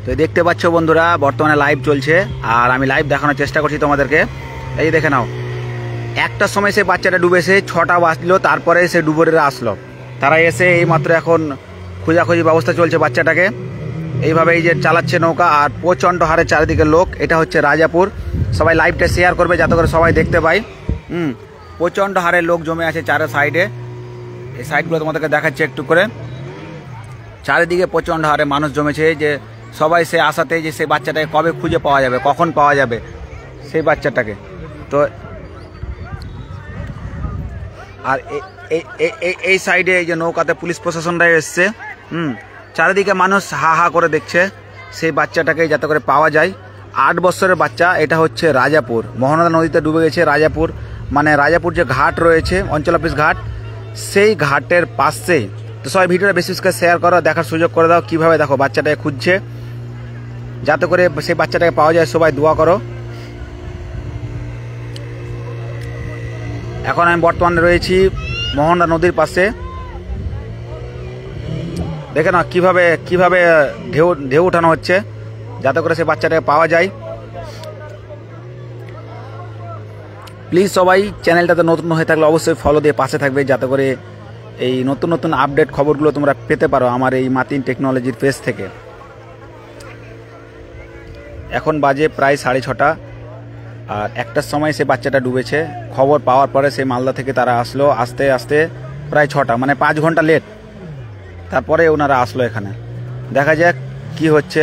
তো দেখতে পাচ্ছ বন্ধুরা বর্তমানে লাইভ চলছে আর আমি লাইভ দেখানোর চেষ্টা করছি তোমাদেরকে। এই দেখে নাও, একটার সময় সে বাচ্চাটা ডুবেছে, 6টা বাজলো, তারপরে সে ডুবুরিরা আসলো। তারা এসে এইমাত্র এখন খোঁজাখুঁজি ব্যবস্থা চলছে বাচ্চাটাকে। এইভাবে এই যে চালাচ্ছে নৌকা আর প্রচণ্ড হারে চারিদিকে লোক। এটা হচ্ছে রাজাপুর। সবাই লাইভটা শেয়ার করবে যাতে করে সবাই দেখতে পায়। প্রচণ্ড হারে লোক জমে আছে চারে সাইডে। এই সাইডগুলো তোমাদেরকে দেখাচ্ছে একটু করে। চারিদিকে প্রচণ্ড হারে মানুষ জমেছে, যে সবাই সে আশাতে যে সেই বাচ্চাটাকে কবে খুঁজে পাওয়া যাবে, কখন পাওয়া যাবে সেই বাচ্চাটাকে। তো আর এই সাইডে এই যে নৌকাতে পুলিশ প্রশাসনরা এসছে। চারিদিকে মানুষ হা হা করে দেখছে সেই বাচ্চাটাকে যাতে করে পাওয়া যায়। 8 বছরের বাচ্চা। এটা হচ্ছে রাজাপুর, মহানদা নদীতে ডুবে গেছে রাজাপুর। মানে রাজাপুর যে ঘাট রয়েছে, অঞ্চল অফিস ঘাট, সেই ঘাটের পাশে। তো সবাই ভিডিওটা বেশি বেশি করে শেয়ার করো, দেখার সুযোগ করে দাও কীভাবে দেখো বাচ্চাটাকে খুঁজছে, যাতে করে সেই বাচ্চাটাকে পাওয়া যায়। সবাই দোয়া করো। এখন আমি বর্তমানে রয়েছি মোহনদা নদীর পাশে। দেখে না কিভাবে কিভাবে ঢেউ উঠানো হচ্ছে যাতে করে সেই বাচ্চাটাকে পাওয়া যায়। প্লিজ সবাই চ্যানেলটাতে নতুন হয়ে থাকলে অবশ্যই ফলো দিয়ে পাশে থাকবে, যাতে করে এই নতুন নতুন আপডেট খবরগুলো তোমরা পেতে পারো আমার এই মাতিন টেকনোলজির পেজ থেকে। এখন বাজে প্রায় 6:30 আর একটার সময় সে বাচ্চাটা ডুবেছে। খবর পাওয়ার পরে সে মালদা থেকে তারা আসলো, আস্তে আস্তে প্রায় 6টা, মানে 5 ঘন্টা লেট। তারপরে ওনারা আসলো এখানে। দেখা যাক কি হচ্ছে,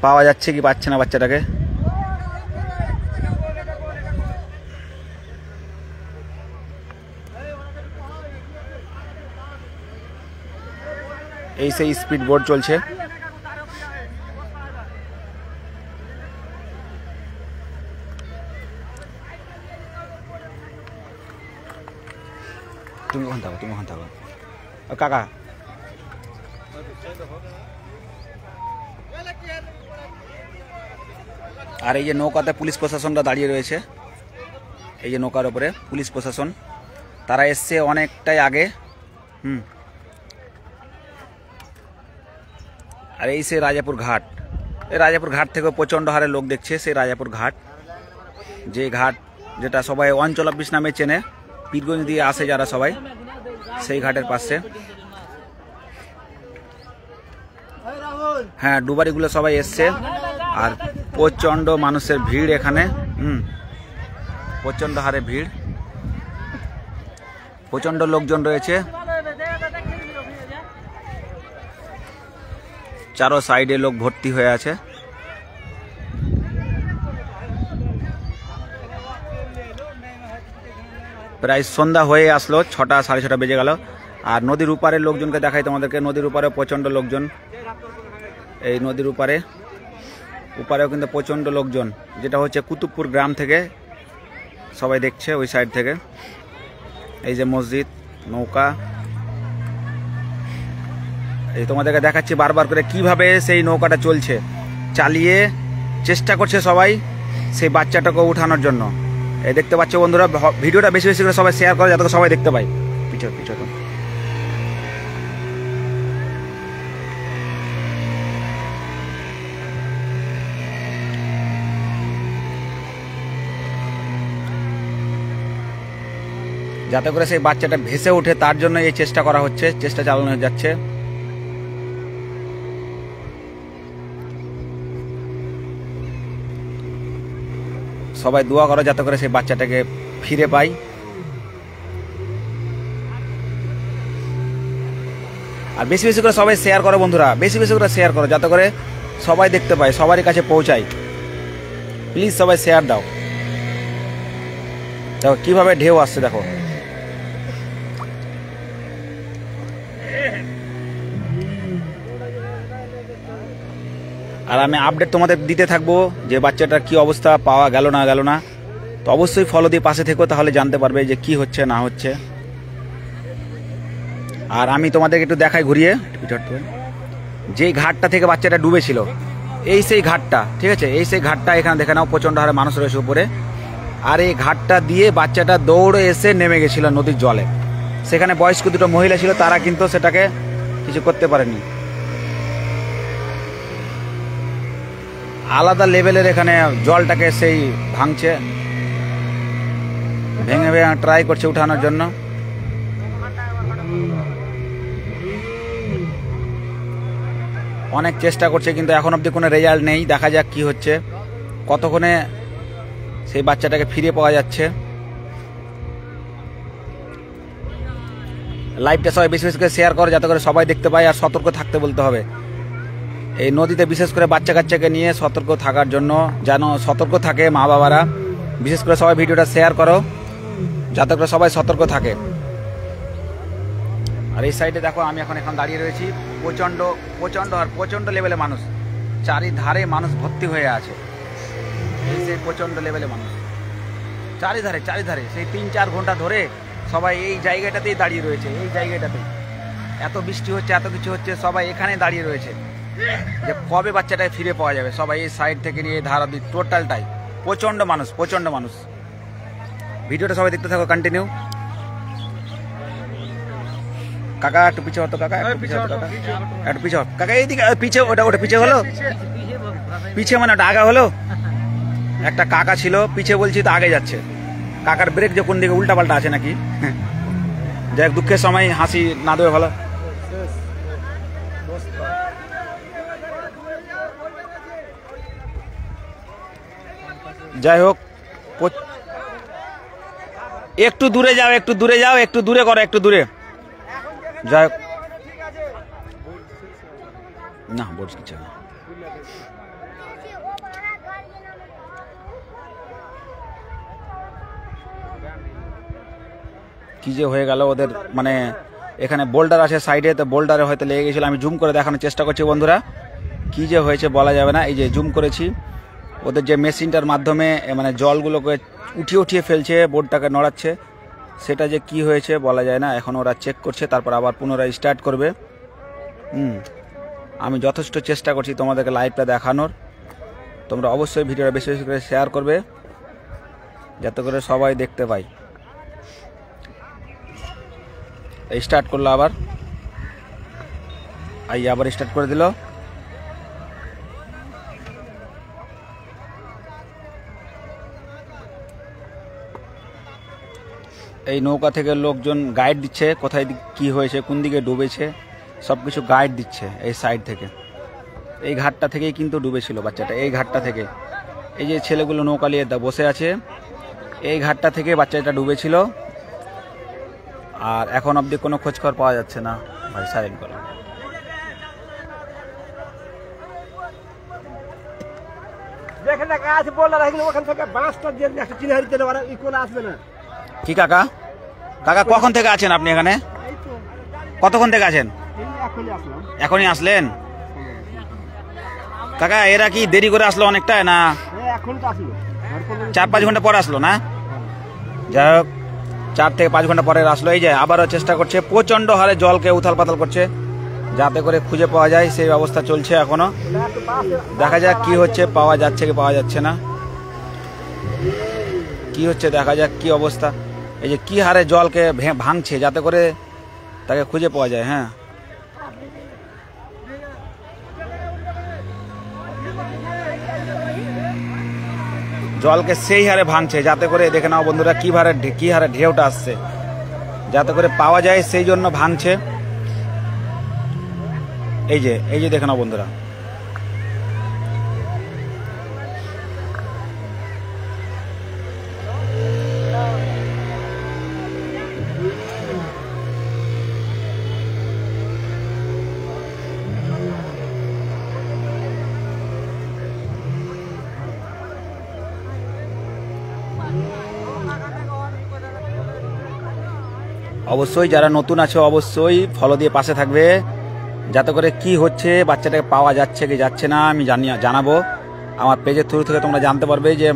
পাওয়া যাচ্ছে কি পাচ্ছে না বাচ্চাটাকে। এই সেই স্পিড বোট চলছে। তুমি ওখান থাকো কাকা। আর এই যে নৌকাতে পুলিশ প্রশাসনরা দাঁড়িয়ে রয়েছে, এই যে নৌকার উপরে পুলিশ প্রশাসন, তারা এসছে অনেকটাই আগে। আর এই সে রাজাপুর ঘাট। এই রাজাপুর ঘাট থেকে প্রচণ্ড হারে লোক দেখছে। সেই রাজাপুর ঘাট, যে ঘাট যেটা সবাই অঞ্চল অফিস নামে চেনে, পীরগঞ্জ দিয়ে আসে যারা সবাই, সেই ঘাটের পাশে। হ্যাঁ, ডুবারিগুলো সবাই এসছে আর প্রচণ্ড মানুষের ভিড় এখানে। প্রচণ্ড হারে ভিড়, প্রচণ্ড লোকজন রয়েছে। চারো সাইডে লোক ভর্তি হয়ে আছে। প্রায় সন্ধ্যা হয়ে আসলো, 6টা 6:30 বেজে গেল। আর নদীর উপারের লোকজনকে দেখাই তোমাদেরকে। নদীর উপারে প্রচণ্ড লোকজন। এই নদীর উপারেও কিন্তু প্রচণ্ড লোকজন, যেটা হচ্ছে কুতুবপুর গ্রাম থেকে সবাই দেখছে ওই সাইড থেকে। এই যে মসজিদ, নৌকা, এই তোমাদেরকে দেখাচ্ছি বারবার করে কিভাবে সেই নৌকাটা চলছে। চালিয়ে চেষ্টা করছে সবাই সেই বাচ্চাটাকে উঠানোর জন্য। এই দেখতে পাচ্ছ বন্ধুরা, ভিডিওটা বেশি বেশি করে সবাই শেয়ার করে যাতে সবাই দেখতে পায়। পিছন যাতে করে সেই বাচ্চাটা ভেসে ওঠে, তার জন্য এই চেষ্টা করা হচ্ছে, চেষ্টা চালানো যাচ্ছে। সবাই দোয়া করো যাতে করে সেই বাচ্চাটাকে ফিরে পাই। আর বেশি বেশি করে সবাই শেয়ার করো বন্ধুরা, বেশি বেশি করে শেয়ার করো যাতে করে সবাই দেখতে পায়, সবারই কাছে পৌঁছায়। প্লিজ সবাই শেয়ার দাও। দেখো কিভাবে ঢেউ আসছে, দেখো। আর আমি আপডেট তোমাদের দিতে থাকবো যে বাচ্চাটার কি অবস্থা, পাওয়া গেল না। তো অবশ্যই ফলো দিয়ে পাশে থেকো, তাহলে জানতে পারবে যে কি হচ্ছে না হচ্ছে। আর আমি তোমাদেরকে একটু দেখাই ঘুরিয়ে, যেই ঘাটটা থেকে বাচ্চাটা ডুবেছিল, এই সেই ঘাটটা, ঠিক আছে, এই সেই ঘাটটা। এখানে দেখে নাও প্রচণ্ড হারে মানুষ রয়েছে উপরে। আর এই ঘাটটা দিয়ে বাচ্চাটা দৌড়ে এসে নেমে গেছিল নদীর জলে। সেখানে বয়স্ক দুটো মহিলা ছিল, তারা কিন্তু সেটাকে কিছু করতে পারেনি। আলাদা লেভেলের এখানে জলটাকে সেই ভাঙছে, ভেঙে ভেঙে ট্রাই করছে উঠানোর জন্য। অনেক চেষ্টা করছে কিন্তু এখন অবধি কোনো রেজাল্ট নেই। দেখা যাক কি হচ্ছে, কতক্ষণে সেই বাচ্চাটাকে ফিরে পাওয়া যাচ্ছে। লাইভটা সবাই বেশি বেশি করে শেয়ার করো যাতে করে সবাই দেখতে পায়, আর সতর্ক থাকতে বলতে হবে। এই নদীতে বিশেষ করে বাচ্চা কাচ্চাকে নিয়ে সতর্ক থাকার জন্য, যেন সতর্ক থাকে মা বাবারা। বিশেষ করে সবাই ভিডিওটা শেয়ার করো যাতে করে সবাই সতর্ক থাকে। আর এই সাইডে দেখো আমি এখন দাঁড়িয়ে রয়েছি, প্রচণ্ড প্রচণ্ড আর প্রচণ্ড লেভেলে মানুষ, চারিধারে মানুষ ভর্তি হয়ে আছে। এই সেই প্রচণ্ড লেভেলে মানুষ চারিধারে চারিধারে, সেই 3-4 ঘন্টা ধরে সবাই এই জায়গাটাতেই দাঁড়িয়ে রয়েছে। এই জায়গাটাতেই এত বৃষ্টি হচ্ছে, এত কিছু হচ্ছে, সবাই এখানে দাঁড়িয়ে রয়েছে যে কবে বাচ্চাটায় ফিরে পাওয়া যাবে। সবাই এই সাইড থেকে নিয়ে ধারা দিয়ে টোটালটাই প্রচণ্ড মানুষ, প্রচণ্ড মানুষ। ভিডিওটা সবাই দেখতে থাকো কন্টিনিউ। কাকা একটু পিছে হতো, কাকা একটু পিছে হতো, কাকা একটু পিছে হতো, কাকা এইদিকে পিছে, ওটা ওটা পিছে হলো, পিছে মানে ওটা আগা হলো। একটা কাকা ছিল পিছে, বলছি তো আগে যাচ্ছে। কাকার ব্রেক যে কোন দিকে উল্টা পাল্টা আছে নাকি। যাই হোক, দুঃখের সময় হাসি না দেবে ভালো। যাই হোক, একটু দূরে যাও, একটু দূরে যাও, একটু দূরে করো, একটু দূরে। যাই হোক, না বলছি কিছু না। কি যে হয়ে গেল ওদের, মানে এখানে বোল্ডার আছে সাইডে, তো বোল্ডারে হয়তো লেগে গেছিল। আমি জুম করে দেখানোর চেষ্টা করছি বন্ধুরা, কি যে হয়েছে বলা যাবে না। এই যে জুম করেছি, ওদের যে মেশিনটার মাধ্যমে মানে জলগুলোকে উঠিয়ে উঠিয়ে ফেলছে, বোর্ডটাকে নড়াচ্ছে, সেটা যে কি হয়েছে বলা যায় না। এখন ওরা চেক করছে, তারপর আবার পুনরায় স্টার্ট করবে। আমি যথেষ্ট চেষ্টা করছি তোমাদেরকে লাইভটা দেখানোর। তোমরা অবশ্যই ভিডিওটা বেশি বেশি করে শেয়ার করবে যাতে করে সবাই দেখতে পাই। স্টার্ট করলো আবার, আবার স্টার্ট করে দিল। এই নৌকা থেকে লোকজন গাইড দিচ্ছে, কোথায় কি হয়েছে, কোন দিকে ডুবেছে, সব কিছু গাইড দিচ্ছে এই সাইড থেকে। এই ঘাটটা থেকেই কিন্তু ডুবেছিল বাচ্চাটা, এই ঘাটটা থেকে। এই যে ছেলেগুলো নৌকা নিয়ে বসে আছে, এই ঘাটটা থেকে বাচ্চাটা ডুবেছিল। আর এখন অবধি কোনো খোঁজখবর পাওয়া যাচ্ছে না। ভাই সাইলেন্ট করো। কি কাকা, কাকা কখন থেকে আছেন আপনি এখানে? কতক্ষণ থেকে আছেন? এখনই আসলেন? কাকা এরা কি দেরি করে আসলো অনেকটা, না 4-5 ঘন্টা পরে আসলো না? যাই হোক, 4 থেকে 5 ঘন্টা পরে আসলো। এই যে আবারও চেষ্টা করছে, প্রচন্ড হারে জলকে উথাল পাতাল করছে যাতে করে খুঁজে পাওয়া যায়, সেই ব্যবস্থা চলছে এখনো। দেখা যাক কি হচ্ছে, পাওয়া যাচ্ছে কি পাওয়া যাচ্ছে না, কি হচ্ছে দেখা যাক কি অবস্থা। এই যে কি হারে জলকে ভাঙছে যাতে করে তাকে খুঁজে পাওয়া যায়। হ্যাঁ, জলকে সেই হারে ভাঙছে যাতে করে, দেখে নাও বন্ধুরা কি হারে ঢেউটা আসছে, যাতে করে পাওয়া যায় সেই জন্য ভাঙছে। এই যে দেখে নাও বন্ধুরা, অবশ্যই যারা নতুন আছে অবশ্যই ফলো দিয়ে পাশে থাকবে যাতে করে কি হচ্ছে, বাচ্চাটাকে পাওয়া যাচ্ছে কি যাচ্ছে না আমি জানাবো। আমার পেজের থ্রু থেকে তোমরা জানতে পারবে যে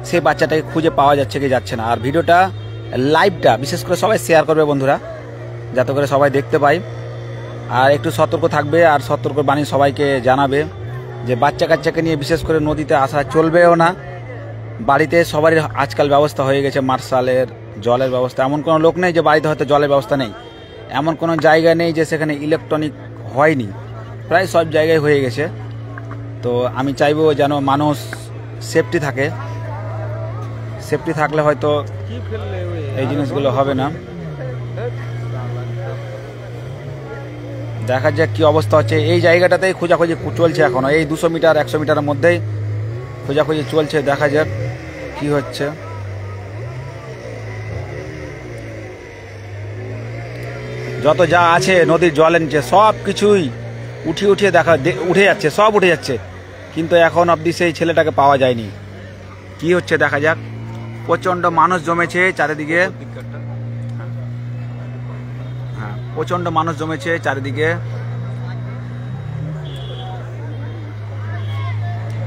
সেই বাচ্চাটাকে খুঁজে পাওয়া যাচ্ছে কি যাচ্ছে না। আর ভিডিওটা লাইভটা বিশেষ করে সবাই শেয়ার করবে বন্ধুরা যাতে করে সবাই দেখতে পায়। আর একটু সতর্ক থাকবে, আর সতর্ক বাণী সবাইকে জানাবে যে বাচ্চা কাচ্চাকে নিয়ে বিশেষ করে নদীতে আসা চলবেও না। বাড়িতে সবারই আজকাল ব্যবস্থা হয়ে গেছে, মার্শালের জলের ব্যবস্থা। এমন কোনো লোক নেই যে বাড়িতে হয়তো জলের ব্যবস্থা নেই, এমন কোনো জায়গা নেই যে সেখানে ইলেকট্রনিক হয়নি, প্রায় সব জায়গায় হয়ে গেছে। তো আমি চাইবো যেন মানুষ সেফটি থাকে, সেফটি থাকলে হয়তো এই জিনিসগুলো হবে না। দেখা যাক কি অবস্থা হচ্ছে। এই জায়গাটাতেই খোঁজাখুঁজি চলছে এখনো, এই 200 মিটার 100 মিটারের মধ্যেই খোঁজাখুঁজি চলছে। দেখা যাক কি হচ্ছে। যত যা আছে নদীর জলের নিচে সব কিছুই উঠিয়ে উঠে যাচ্ছে, সব উঠে যাচ্ছে, কিন্তু এখন অবধি সেই ছেলেটাকে পাওয়া যায়নি। কি হচ্ছে দেখা যাক। প্রচন্ড মানুষ জমেছে চারিদিকে, হ্যাঁ প্রচন্ড মানুষ জমেছে চারিদিকে,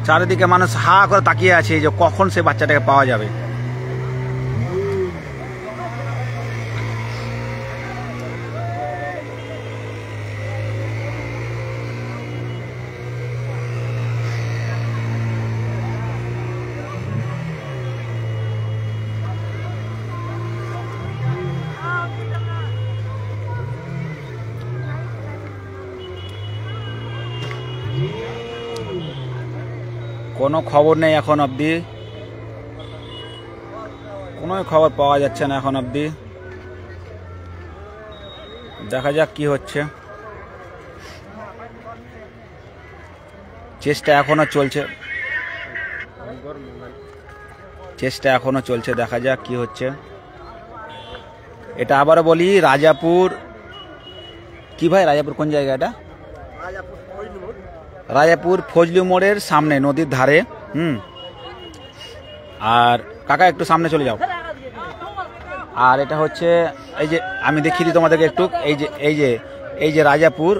চারিদিকে মানুষ হা করে তাকিয়ে আছে যে কখন সে বাচ্চাটাকে পাওয়া যাবে। কোনো খবর নেই এখন অবধি, কোনো খবর পাওয়া যাচ্ছে না এখন অবধি। দেখা যাক কি হচ্ছে। চেষ্টা এখনো চলছে, চেষ্টা এখনো চলছে, দেখা যাক কি হচ্ছে। এটা আবারও বলি, রাজাপুর কি ভাই, রাজাপুর কোন জায়গা এটা? রাজাপুর ফজলু মোড়ের সামনে, নদীর ধারে। আর কাকা একটু সামনে চলে যাও। আর এটা হচ্ছে এই যে আমি দেখিয়ে দিই তোমাদেরকে একটু, এই যে রাজাপুর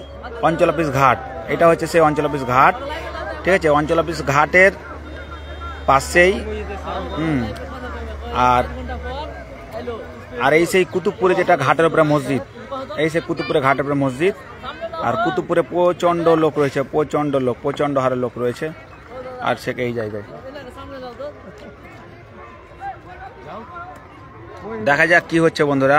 অঞ্চল অফিস ঘাট, এটা হচ্ছে সেই অঞ্চল অফিস ঘাট, ঠিক আছে? অঞ্চল অফিস ঘাটের পাশেই আর এই সেই কুতুবপুরে যেটা ঘাটের উপরে মসজিদ, এই সেই কুতুবপুরে ঘাটের উপরে মসজিদ। আর কুতুবপুরে প্রচন্ড লোক রয়েছে, প্রচন্ড লোক, প্রচন্ড হারে লোক রয়েছে। আর সে এই জায়গায় দেখা যাক কি হচ্ছে বন্ধুরা।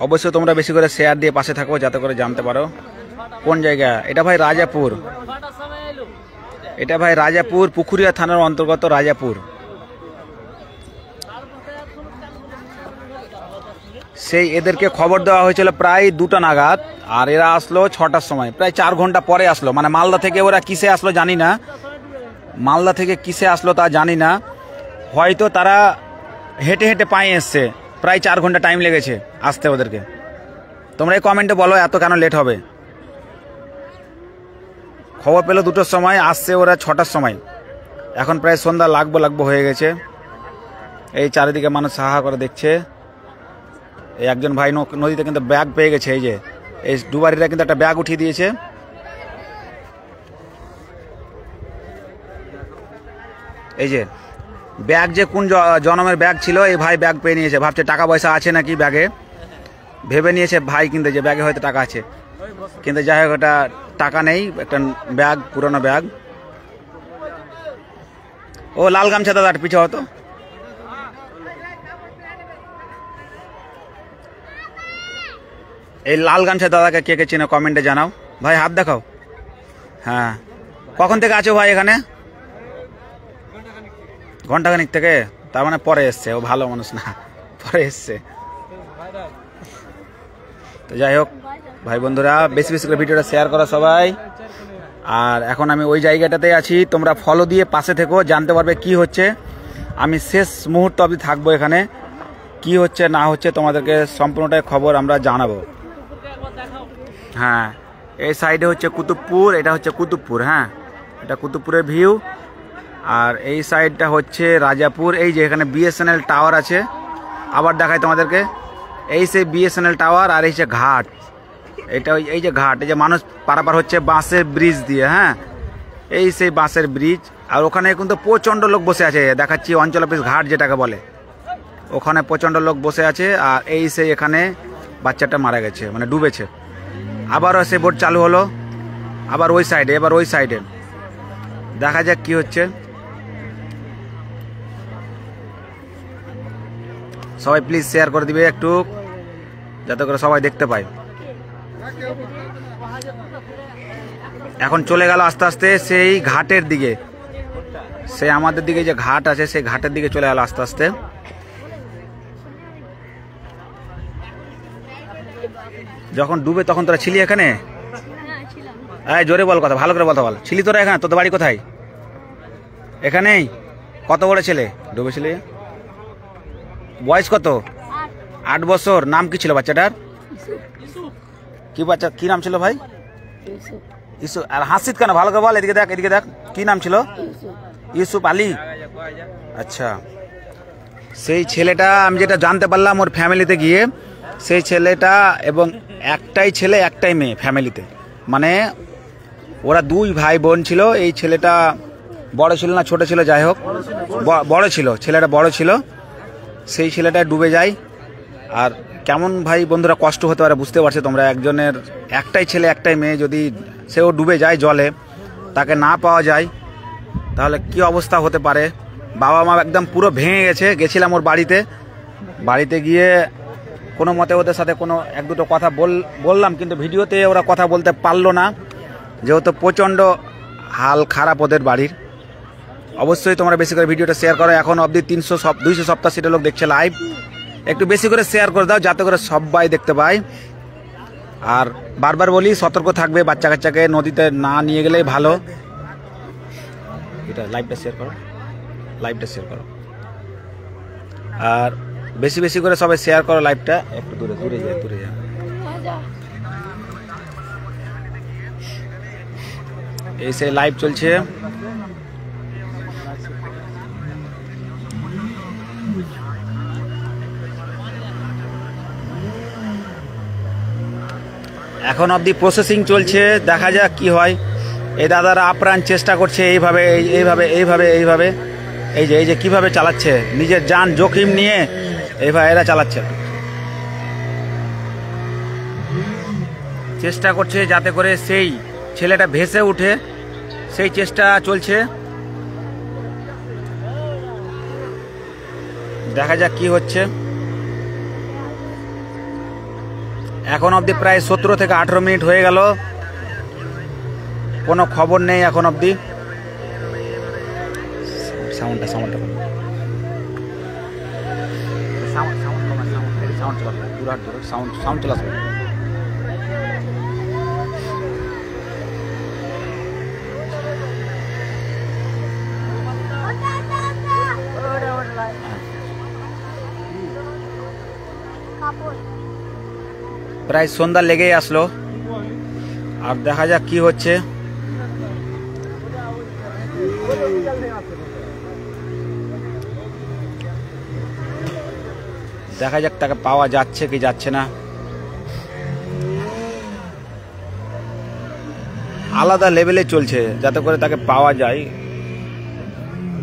অবশ্যই তোমরা বেশি করে শেয়ার দিয়ে পাশে থাকো যাতে করে জানতে পারো কোন জায়গা। এটা ভাই রাজাপুর, এটা ভাই রাজাপুর পুকুরিয়া থানার অন্তর্গত রাজাপুর। সেই এদেরকে খবর দেওয়া হয়েছিল প্রায় 2টা নাগাদ, আর এরা আসলো 6টার সময়, প্রায় 4 ঘন্টা পরে আসলো। মানে মালদা থেকে ওরা কিসে আসলো জানি না, মালদা থেকে কিসে আসলো তা জানি না, হয়তো তারা হেঁটে হেঁটে পায়ে এসছে, প্রায় 4 ঘন্টা টাইম লেগেছে আসতে ওদেরকে। তোমরা এই কমেন্টে বলো এত কেন লেট হবে। খবর পেলো 2টোর সময়, আসছে ওরা 6টার সময়, এখন প্রায় সন্ধ্যা লাগবো হয়ে গেছে। এই চারিদিকে মানুষ সাহা করে দেখছে। এই একজন ভাই নদীতে কিন্তু ব্যাগ পেয়ে গেছে, এই যে এই ডুবারিরা কিন্তু একটা ব্যাগ উঠিয়ে দিয়েছে। এই যে ব্যাগ, যে কোন জনমের ব্যাগ ছিল, এই ভাই ব্যাগ পেয়ে নিয়েছে, ভাবছে টাকা পয়সা আছে নাকি ব্যাগে, ভেবে নিয়েছে ভাই কিন্তু যে ব্যাগে হয়তো টাকা আছে, কিন্তু যাই হোক ওটা টাকা নেই, একটা ব্যাগ, পুরনো ব্যাগ। ও লাল গামছা দাদা পিছু হতো। এই লাল গামছা দাদাকে কে কে চেনো কমেন্টে জানাও। ভাই হাত দেখাও। হ্যাঁ, কখন থেকে আছো ভাই এখানে? ঘন্টাখানিক থেকে, তার মানে পরে এসছে, ও ভালো মানুষ না, পরে এসছে। তো যাই হোক ভাই বন্ধুরা, বেশি বেশি করে ভিডিওটা শেয়ার করো সবাই। আর এখন আমি ওই জায়গাটাতে আছি, তোমরা ফলো দিয়ে পাশে থেকো, জানতে পারবে কি হচ্ছে। আমি শেষ মুহূর্ত অবধি থাকবো এখানে, কি হচ্ছে না হচ্ছে তোমাদেরকে সম্পূর্ণটাই খবর আমরা জানাবো। হ্যাঁ, এই সাইডে হচ্ছে কুতুবপুর, এটা হচ্ছে কুতুবপুর, হ্যাঁ এটা কুতুবপুরের ভিউ। আর এই সাইডটা হচ্ছে রাজাপুর। এই যে এখানে বিএসএনএল টাওয়ার আছে, আবার দেখাই তোমাদেরকে, এই সেই বিএসএনএল টাওয়ার। আর এই যে ঘাট, এটা এই যে ঘাট, এই যে মানুষ পারাপার হচ্ছে বাঁশের ব্রিজ দিয়ে, হ্যাঁ এই সেই বাঁশের ব্রিজ। আর ওখানে কিন্তু প্রচণ্ড লোক বসে আছে, দেখাচ্ছি অঞ্চল অফিস ঘাট যেটাকে বলে, ওখানে প্রচণ্ড লোক বসে আছে। আর এই সেই এখানে বাচ্চাটা মারা গেছে, মানে ডুবেছে। আবারও সে বোট চালু হলো, আবার ওই সাইডে, এবার ওই সাইডে, দেখা যাক কি হচ্ছে। সবাই প্লিজ শেয়ার করে দিবে একটু, যাতে করে সবাই দেখতে পায়। এখন চলে গেল আস্তে আস্তে সেই ঘাটের দিকে, সে আমাদের দিকে যে ঘাট আছে সেই ঘাটের দিকে চলে গেল আস্তে আস্তে। যখন ডুবে তখন তোরা ছিলি এখানে? এই জোরে বল, কথা ভালো করে বলতে বল। ছিলি তোরা এখানে? তোদের বাড়ি কোথায়? এখানেই? কত বড় ছেলে ডুবেছিলি? বয়স কত? 8 বছর। নাম কি ছিল বাচ্চাটার? কি নাম ছিল ভাই? ইউসুফ। আর হাসিত কেন? ভালো করে বল, এদিকে দেখ, এদিকে দেখ। কি নাম ছিল? ইউসুফ আলী। আচ্ছা, সেই ছেলেটা আমি যেটা জানতে পারলাম ওর ফ্যামিলিতে গিয়ে, সেই ছেলেটা এবং একটাই ছেলে একটাই মেয়ে ফ্যামিলিতে, মানে ওরা 2 ভাই বোন ছিল। এই ছেলেটা বড় ছিল না ছোট ছিল, যাই হোক বড় ছিল, ছেলেটা বড় ছিল। সেই ছেলেটা ডুবে যায়। আর কেমন ভাই বন্ধুরা কষ্ট হতে পারে বুঝতে পারছো তোমরা। একজনের একটাই ছেলে একটাই মেয়ে, যদি সেও ডুবে যায় জলে, তাকে না পাওয়া যায়, তাহলে কি অবস্থা হতে পারে। বাবা মা একদম পুরো ভেঙে গেছে। গেছিলাম ওর বাড়িতে গিয়ে কোনো মতে ওদের সাথে কোনো 1-2 কথা বললাম, কিন্তু ভিডিওতে ওরা কথা বলতে পারলো না, যেহেতু প্রচণ্ড হাল খারাপ ওদের বাড়ির। অবশ্যই তোমরা বেশি করে ভিডিওটা শেয়ার করো। এখন অবধি 287 লোক দেখছে লাইভ। একটু বেশি করে শেয়ার করে দাও যাতে করে সবাই দেখতে পায়। আর বারবার বলি, সতর্ক থাকবে, বাচ্চা কাচ্চাকে নদীতে না নিয়ে গেলেই ভালো। এটা লাইভটা শেয়ার করো, লাইভটা শেয়ার করো। আর বেশি বেশি করে সবাই শেয়ার করো লাইভটা। একটু দূরে যায়। এই সেই লাইভ চলছে। এখন অবধি প্রসেসিং চলছে, দেখা যাক কি হয়। এই দাদারা আপ্রাণ চেষ্টা করছে এইভাবে এই যে কিভাবে চালাচ্ছে, নিজের জান জোখিম নিয়ে এইভাবে এরা চালাচ্ছে, চেষ্টা করছে যাতে করে সেই ছেলেটা ভেসে উঠে, সেই চেষ্টা চলছে। দেখা যাক কি হচ্ছে। এখন অবধি প্রায় 17 থেকে 18 মিনিট হয়ে গেল, কোনো খবর নেই এখন অবধি। সাউন্ডটা চলে আসবে। প্রায় সন্ধ্যা লেগেই আসলো, আর দেখা যাক কি হচ্ছে। দেখা যাক তাকে পাওয়া যাচ্ছে কি যাচ্ছে না। আলাদা লেভেলে চলছে যাতে করে তাকে পাওয়া যায়।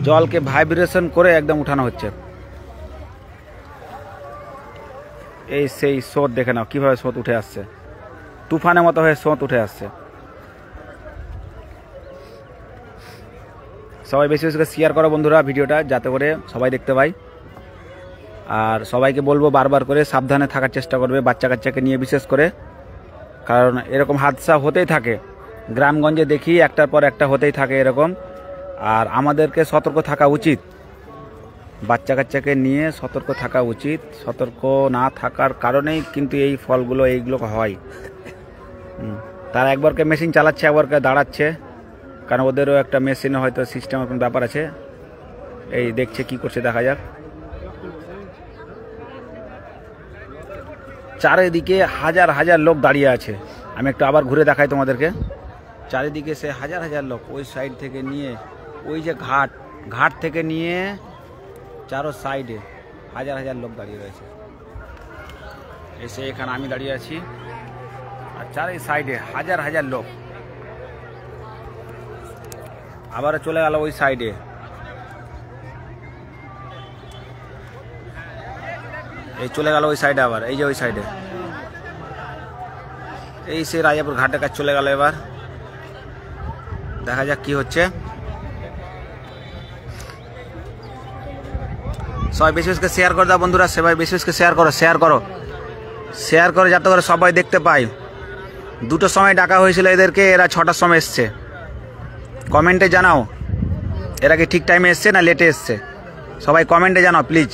জলকে ভাইব্রেশন করে একদম উঠানো হচ্ছে। এই সেই স্রোত দেখে নাও কিভাবে স্রোত উঠে আসছে, তুফানের মতো হয়ে স্রোত উঠে আসছে। সবাই বেশি বেশি করে শেয়ার করো বন্ধুরা ভিডিওটা, যাতে করে সবাই দেখতে পায়। আর সবাইকে বলবো বারবার করে সাবধানে থাকার চেষ্টা করবে, বাচ্চা কাচ্চাকে নিয়ে বিশেষ করে, কারণ এরকম হাদসা হতেই থাকে গ্রামগঞ্জে, দেখি একটার পর একটা হতেই থাকে এরকম। আর আমাদেরকে সতর্ক থাকা উচিত, বাচ্চা কাচ্চাকে নিয়ে সতর্ক থাকা উচিত। সতর্ক না থাকার কারণেই কিন্তু এই ফলগুলো এইগুলো হয়। তারা একবারকে মেশিন চালাচ্ছে, একবারকে দাঁড়াচ্ছে, কারণ ওদেরও একটা মেশিনে হয়তো সিস্টেমের কোনো ব্যাপার আছে। এই দেখছে কি করছে, দেখা যাক। চারিদিকে হাজার হাজার লোক দাঁড়িয়ে আছে। আমি একটু আবার ঘুরে দেখাই তোমাদেরকে। চারিদিকে সে হাজার হাজার লোক, ওই সাইড থেকে নিয়ে ওই যে ঘাট থেকে নিয়ে চারো সাইডে হাজার হাজার লোক দাঁড়িয়ে রয়েছে। এসে এখানে আমি দাঁড়িয়ে আছি, আর চারি সাইডে হাজার হাজার লোক। আবার চলে গেল ওই সাইডে। এই চলে গেল ওই সাইডে, আবার এই যে ওই সাইডে, এই সে রাজাপুর ঘাটের কাছে চলে গেল। এবার দেখা যাক কি হচ্ছে। সবাই বেশি বেশি শেয়ার করে দাও বন্ধুরা, সবাই বেশি বেশি শেয়ার করো যাতে করে সবাই দেখতে পায়। 2টোর সময় ডাকা হয়েছিল এদেরকে, এরা 6টার সময় এসছে। কমেন্টে জানাও এরা কি ঠিক টাইমে এসছে না লেটে এসছে, সবাই কমেন্টে জানাও প্লিজ।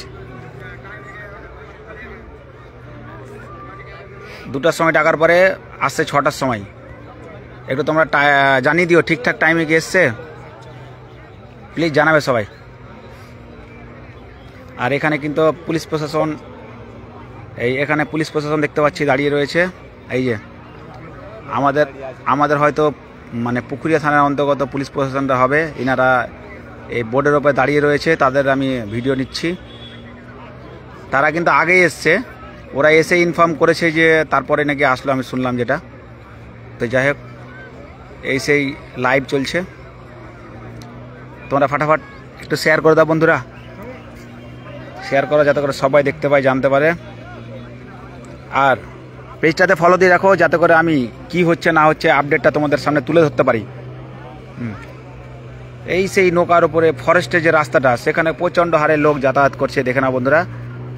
2টার সময় ডাকার পরে আসছে 6টার সময়, একটু তোমরা জানিয়ে দিও ঠিকঠাক টাইমে কি এসছে, প্লিজ জানাবে সবাই। আর এখানে কিন্তু পুলিশ প্রশাসন, এখানে পুলিশ প্রশাসন দেখতে পাচ্ছি দাঁড়িয়ে রয়েছে। এই যে আমাদের হয়তো মানে পুকুরিয়া থানার অন্তর্গত পুলিশ প্রশাসনটা হবে, এনারা এই বোর্ডের ওপরে দাঁড়িয়ে রয়েছে, তাদের আমি ভিডিও নিচ্ছি। তারা কিন্তু আগেই এসছে, ওরা এসে ইনফর্ম করেছে যে তারপরে নাকি আসলো, আমি শুনলাম যেটা। তো যাই হোক, এই সেই লাইভ চলছে, তোমরা ফাটাফাট একটু শেয়ার করে দাও বন্ধুরা, শেয়ার করো যাতে করে সবাই দেখতে পায়, জানতে পারে। আর পেজটাতে ফলো দিয়ে রাখো যাতে করে আমি কি হচ্ছে না হচ্ছে আপডেটটা তোমাদের সামনে তুলে ধরতে পারি। এই সেই নৌকার উপরে ফরেস্টের যে রাস্তাটা, সেখানে প্রচণ্ড হারে লোক যাতায়াত করছে, দেখে না বন্ধুরা।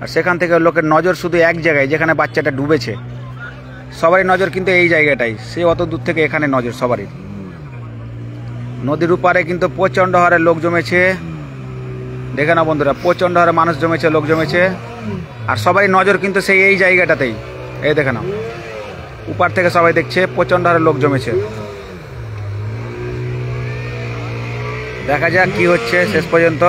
আর সেখান থেকে লোকের নজর শুধু এক জায়গায়, যেখানে বাচ্চাটা ডুবেছে, সবারই নজর কিন্তু এই জায়গাটাই, সে অত দূর থেকে এখানে নজর সবারই। নদীর উপারে কিন্তু প্রচণ্ড হারে লোক জমেছে, দেখে না বন্ধুরা, প্রচণ্ড হারে মানুষ জমেছে, লোক জমেছে। আর সবারই নজর কিন্তু সেই এই জায়গাটাতেই, এই দেখে না, উপার থেকে সবাই দেখছে, প্রচণ্ড হারে লোক জমেছে। দেখা যাক কি হচ্ছে শেষ পর্যন্ত।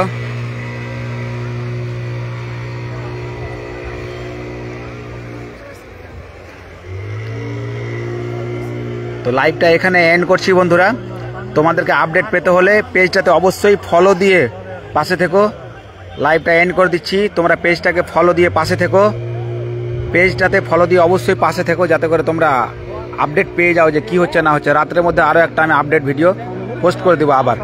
তো লাইভটা এখানে এন্ড করছি বন্ধুরা। তোমাদেরকে আপডেট পেতে হলে পেজটাতে অবশ্যই ফলো দিয়ে পাশে থেকো। লাইভটা এন্ড করে দিচ্ছি, তোমরা পেজটাকে ফলো দিয়ে পাশে থেকো, পেজটাতে ফলো দিয়ে অবশ্যই পাশে থেকো, যাতে করে তোমরা আপডেট পেয়ে যাও যে কি হচ্ছে না হচ্ছে। রাত্রের মধ্যে আরও একটা আমি আপডেট ভিডিও পোস্ট করে দেবো আবার।